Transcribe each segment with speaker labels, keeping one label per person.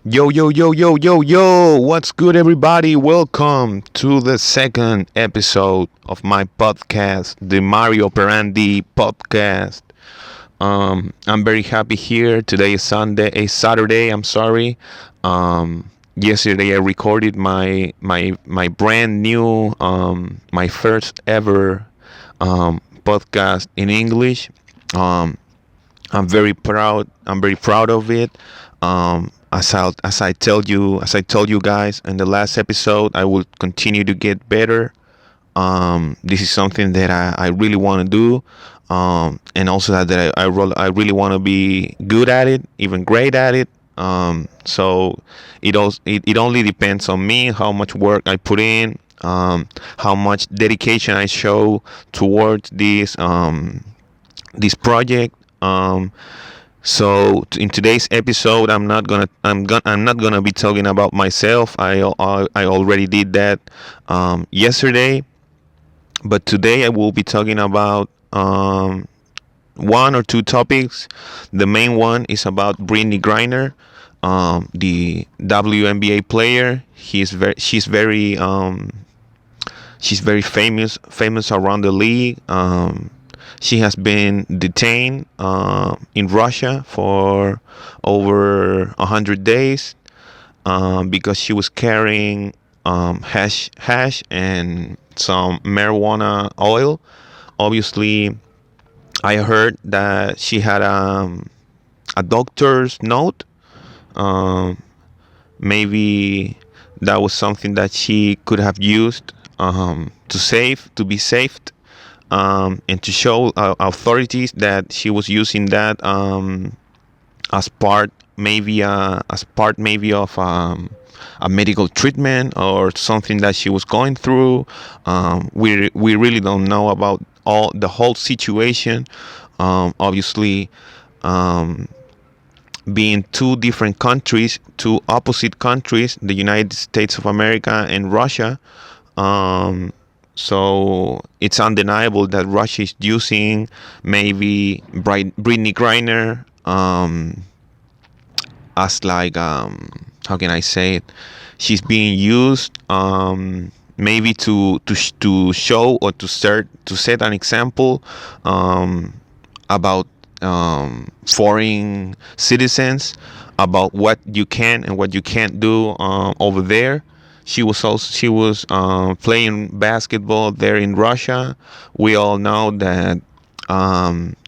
Speaker 1: Yo, yo, yo, yo, yo, yo, what's good, everybody? Welcome to the second episode of my podcast, the Mario Perandi podcast. I'm very happy here. Today is Saturday, I'm sorry. Yesterday I recorded my brand new, my first ever podcast in English. Um, I'm very proud of it. As I told you guys in the last episode, I will continue to get better. This is something that I really want to do, and also I really want to be good at it, even great at it. So it only depends on me how much work I put in, how much dedication I show towards this project. So in today's episode, I'm not gonna be talking about myself. I already did that yesterday, but today I will be talking about one or two topics. The main one is about Brittany Griner, the WNBA player. She's very famous around the league. She has been detained in Russia for over 100 days because she was carrying hash and some marijuana oil. Obviously, I heard that she had a doctor's note. Um, Maybe that was something that she could have used to be saved, and to show authorities that she was using that as part maybe of a medical treatment or something that she was going through. We really don't know about all the whole situation. Obviously, um, being two different countries, two opposite countries, the United States of America and Russia. Um, so it's undeniable that Russia is using maybe Brittany Griner as like how can I say it? She's being used maybe to show or to set an example about foreign citizens, about what you can and what you can't do over there. She was playing basketball there in Russia. We all know that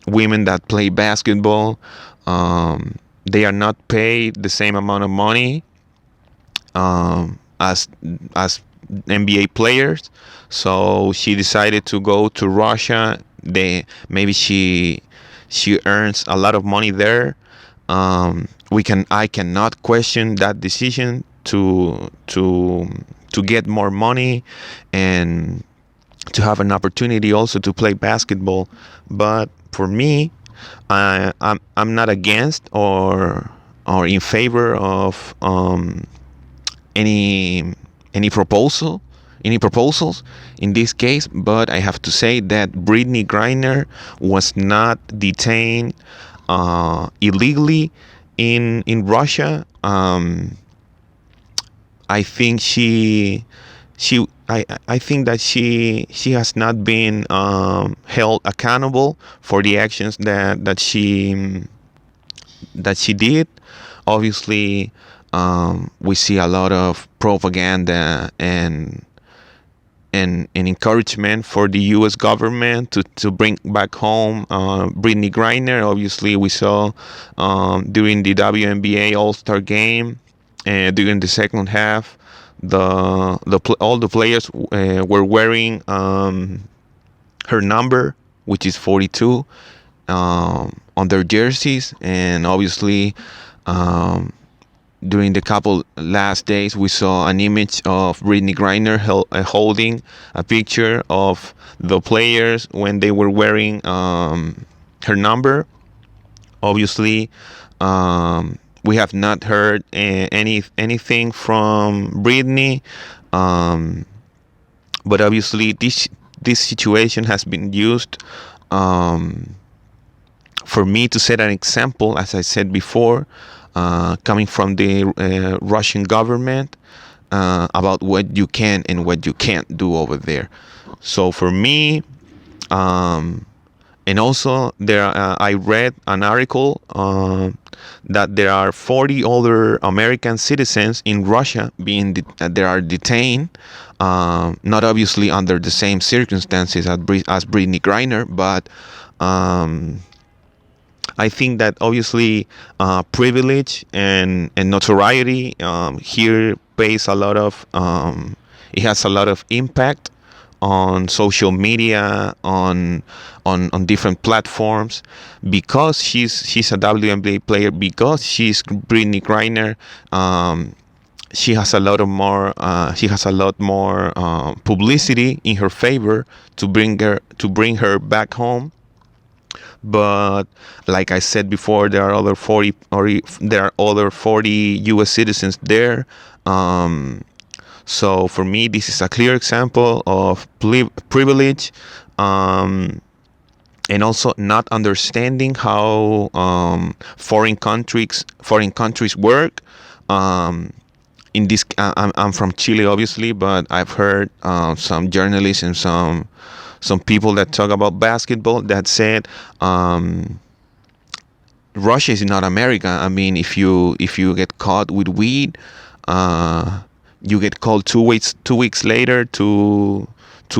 Speaker 1: women that play basketball, they are not paid the same amount of money as NBA players. So she decided to go to Russia. Maybe she earns a lot of money there. I cannot question that decision to get more money and to have an opportunity also to play basketball. But for me, I'm not against or in favor of any any proposal any proposals in this case. But I have to say that Brittany Griner was not detained illegally in Russia. I think I think that she has not been held accountable for the actions that she did. Obviously, we see a lot of propaganda and encouragement for the U.S. government to bring back home Brittany Griner. Obviously, we saw during the WNBA All-Star game during the second half, all the players were wearing her number, which is 42, on their jerseys. And obviously, um, during the couple last days, we saw an image of Brittany Griner holding a picture of the players when they were wearing her number. Obviously, we have not heard anything from Brittany, um, but obviously this situation has been used um, for me to set an example, as I said before. coming from the Russian government about what you can and what you can't do over there. So for me, um, and also I read an article that there are 40 other American citizens in Russia they are detained, not obviously under the same circumstances as Brittany Griner, but um, I think that obviously privilege and notoriety here pays a lot of it has a lot of impact on social media, on different platforms, because she's a WNBA player, because she's Brittany Griner. She has a lot more publicity in her favor to bring her back home. But like I said before, there are other 40 U.S. citizens there. So for me, this is a clear example of privilege, and also not understanding how foreign countries work. I'm from Chile, obviously, but I've heard some journalists and some people that talk about basketball that said Russia is not America. I mean, if you get caught with weed, you get called 2 weeks later to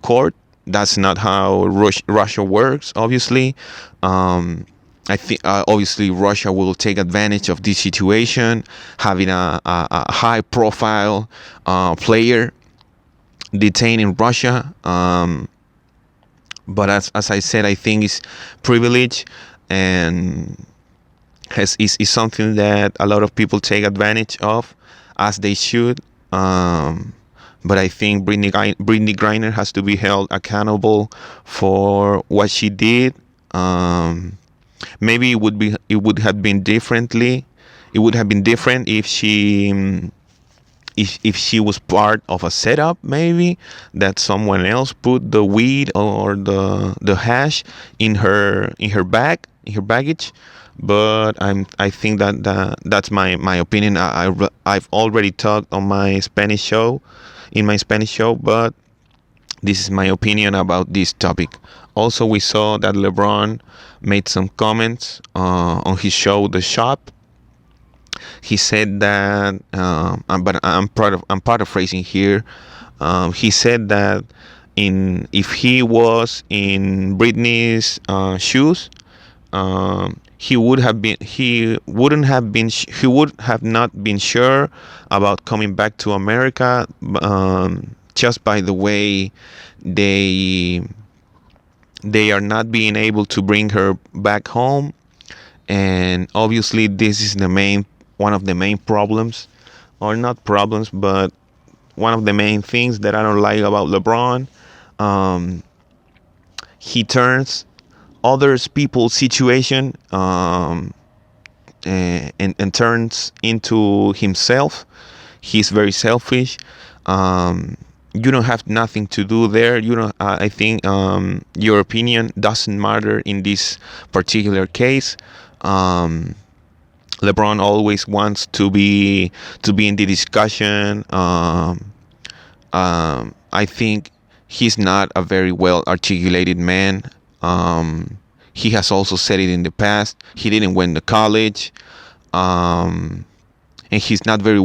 Speaker 1: court. That's not how Russia works. Obviously, I think obviously Russia will take advantage of this situation, having a high profile player detained in Russia. But as I said, I think it's privilege, and is something that a lot of people take advantage of, as they should. But I think Brittany Griner has to be held accountable for what she did. Maybe it would have been differently. It would have been different if she was part of a setup, maybe that someone else put the weed or the hash in her baggage. But I think that's my opinion. I've already talked on my Spanish show, but this is my opinion about this topic. Also, we saw that LeBron made some comments on his show, The Shop. He said that, but I'm paraphrasing here. He said that if he was in Britney's shoes, he would have not been sure about coming back to America, just by the way they are not being able to bring her back home. And obviously this is one of the main problems, or not problems, but one of the main things that I don't like about LeBron. He turns others people's situation and turns into himself. He's very selfish. You don't have nothing to do there. You don't. I think your opinion doesn't matter in this particular case. LeBron always wants to be in the discussion. I think he's not a very well articulated man. He has also said it in the past. He didn't win the college, and he's not very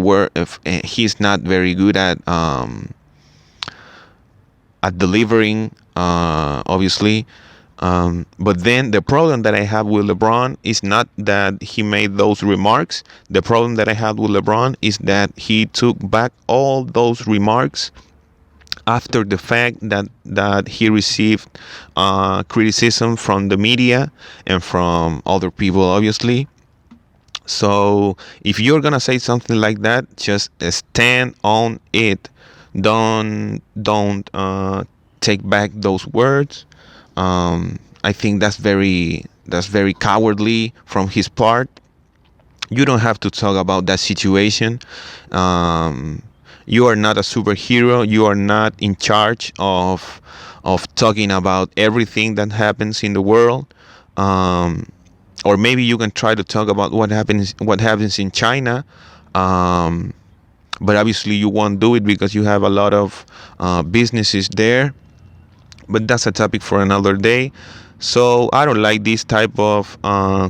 Speaker 1: good at delivering. Obviously. But then the problem that I have with LeBron is not that he made those remarks. The problem that I had with LeBron is that he took back all those remarks after the fact that he received criticism from the media and from other people, obviously. So if you're gonna say something like that, just stand on it. Don't take back those words. I think that's very cowardly from his part. You don't have to talk about that situation. You are not a superhero. You are not in charge of talking about everything that happens in the world. or maybe you can try to talk about what happens in China. Um, but obviously you won't do it because you have a lot of businesses there. But that's a topic for another day. So I don't like this type of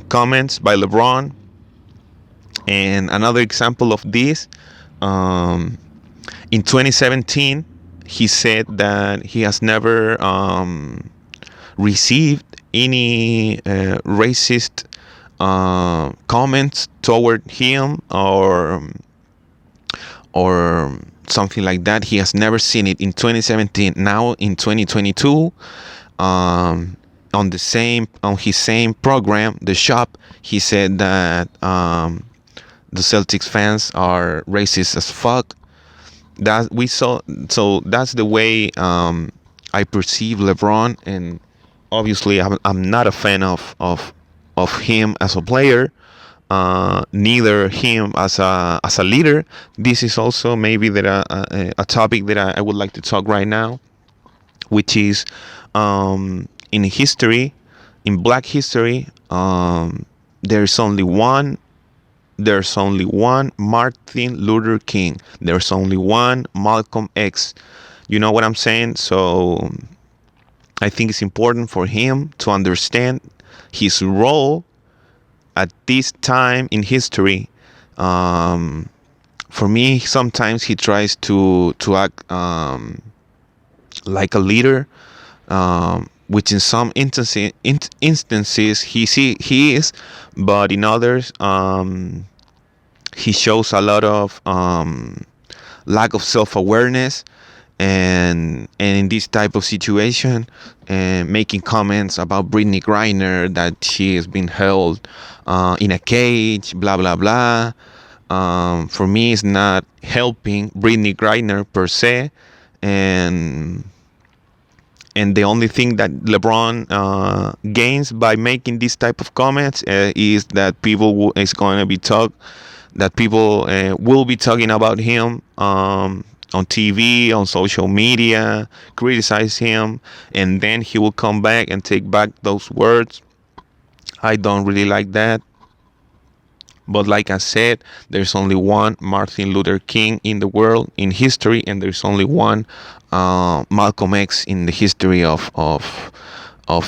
Speaker 1: comments by LeBron. And another example of this, um, in 2017, he said that he has never received any racist comments toward him, or something like that. He has never seen it in 2017. Now in 2022, on his same program, The Shop, he said that the Celtics fans are racist as fuck. That we saw. So that's the way I perceive LeBron, and obviously I'm not a fan of him as a player. Neither him as a leader. This is also maybe that a topic that I would like to talk right now, which is in history, in Black history. There's only one. There's only one Martin Luther King. There's only one Malcolm X. You know what I'm saying? So I think it's important for him to understand his role at this time in history. For me, sometimes he tries to act like a leader, which in some instances he is, but in others he shows a lot of lack of self-awareness, and in this type of situation, and making comments about Brittany Griner, that she has been held in a cage, blah blah blah. For me, it's not helping Brittany Griner per se, and the only thing that LeBron gains by making this type of comments is that people will be talking about him on TV, on social media, criticize him, and then he will come back and take back those words. I don't really like that. But like I said, there's only one Martin Luther King in the world, in history, and there's only one Malcolm X in the history of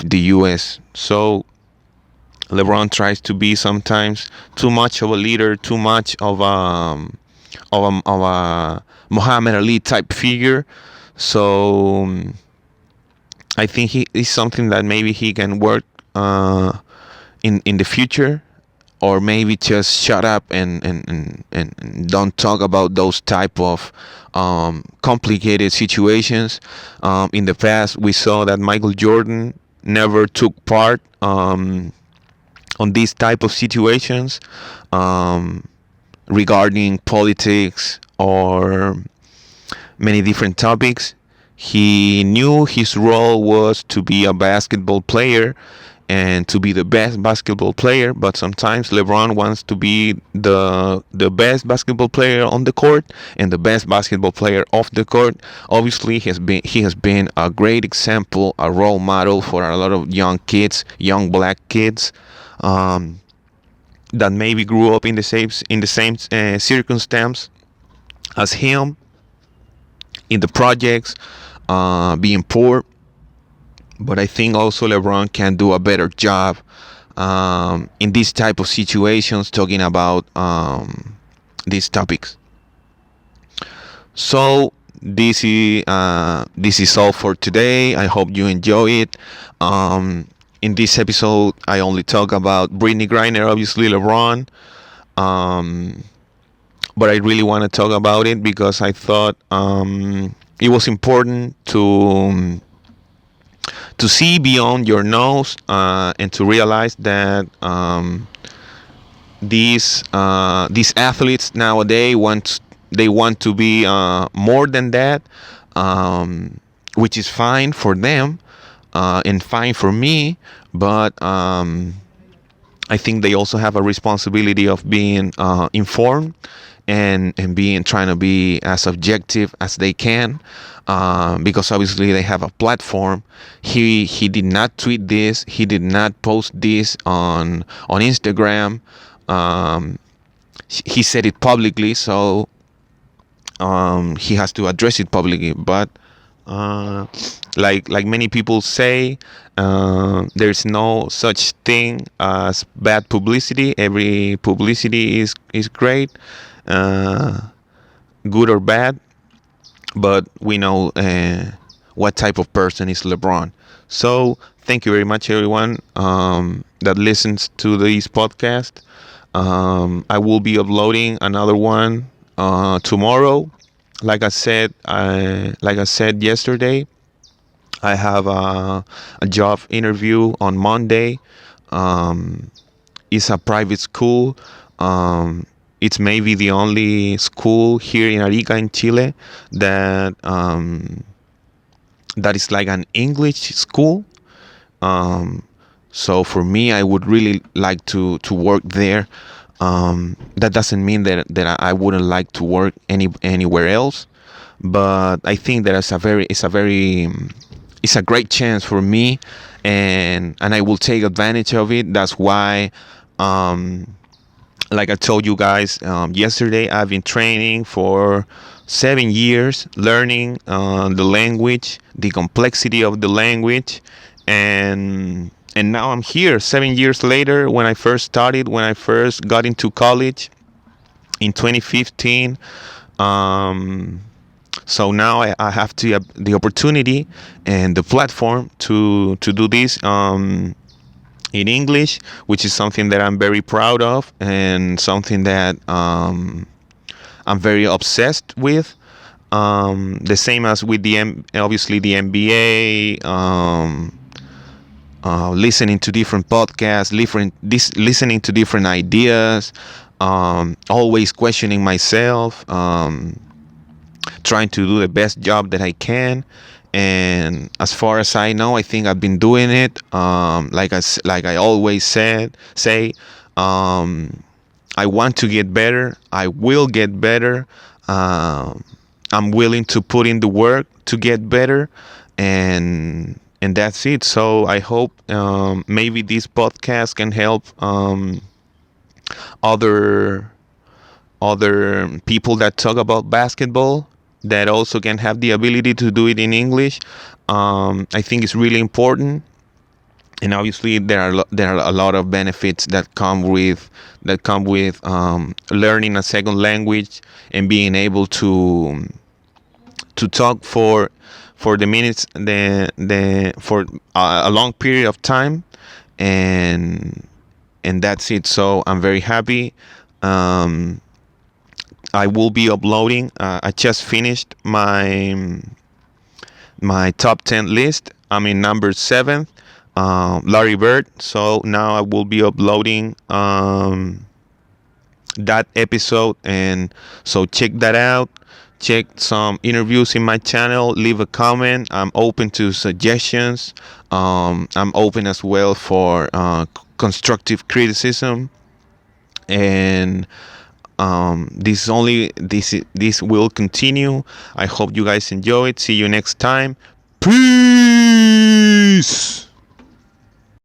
Speaker 1: the U.S. So LeBron tries to be sometimes too much of a leader, too much of a Muhammad Ali type figure. So I think he is something that maybe he can work in the future, or maybe just shut up and don't talk about those type of complicated situations. In the past, we saw that Michael Jordan never took part on these type of situations regarding politics or many different topics. He knew his role was to be a basketball player and to be the best basketball player, but sometimes LeBron wants to be the best basketball player on the court and the best basketball player off the court. Obviously, he has been a great example, a role model for a lot of young kids, young black kids, that maybe grew up in the same circumstance as him, in the projects, being poor. But I think also LeBron can do a better job in these type of situations, talking about these topics. So this is all for today. I hope you enjoy it. In this episode, I only talk about Brittany Griner, obviously LeBron. But I really want to talk about it because I thought it was important to see beyond your nose, and to realize that these athletes nowadays want to be more than that, which is fine for them, and fine for me, but I think they also have a responsibility of being informed and being trying to be as objective as they can, because obviously they have a platform. He did not tweet this. He did not post this on Instagram. Um, he said it publicly, so he has to address it publicly. But uh, like many people say, there's no such thing as bad publicity. Every publicity is great, uh, good or bad. But we know what type of person is LeBron. So thank you very much, everyone that listens to this podcast. I will be uploading another one tomorrow. Like I said yesterday, I have a job interview on Monday. Um, it's a private school. It's maybe the only school here in Arica in Chile that is like an English school. Um, so for me, I would really like to work there. That doesn't mean that I wouldn't like to work anywhere else, but I think that it's a great chance for me, and I will take advantage of it. That's why, like I told you guys yesterday, I've been training for 7 years, learning the language, the complexity of the language, and now I'm here 7 years later. When I first started, when I first got into college in 2015. Um, so now I have the opportunity and the platform to do this in English, which is something that I'm very proud of and something that I'm very obsessed with. The same as with obviously the MBA, listening to different podcasts, listening to different ideas, always questioning myself, trying to do the best job that I can. And as far as I know, I think I've been doing it. Like I always say, I want to get better. I will get better. I'm willing to put in the work to get better, and that's it. So I hope maybe this podcast can help other people that talk about basketball, that also can have the ability to do it in English. I think it's really important, and obviously there are a lot of benefits that come with learning a second language and being able to talk for the minutes the for a long period of time, and that's it. So I'm very happy. I will be uploading. I just finished my top 10 list. I'm in number 7, Larry Bird. So now I will be uploading that episode, and so check that out. Check some interviews in my channel. Leave a comment. I'm open to suggestions. I'm open as well for constructive criticism, and this will continue. I hope you guys enjoy it. See you next time. Peace.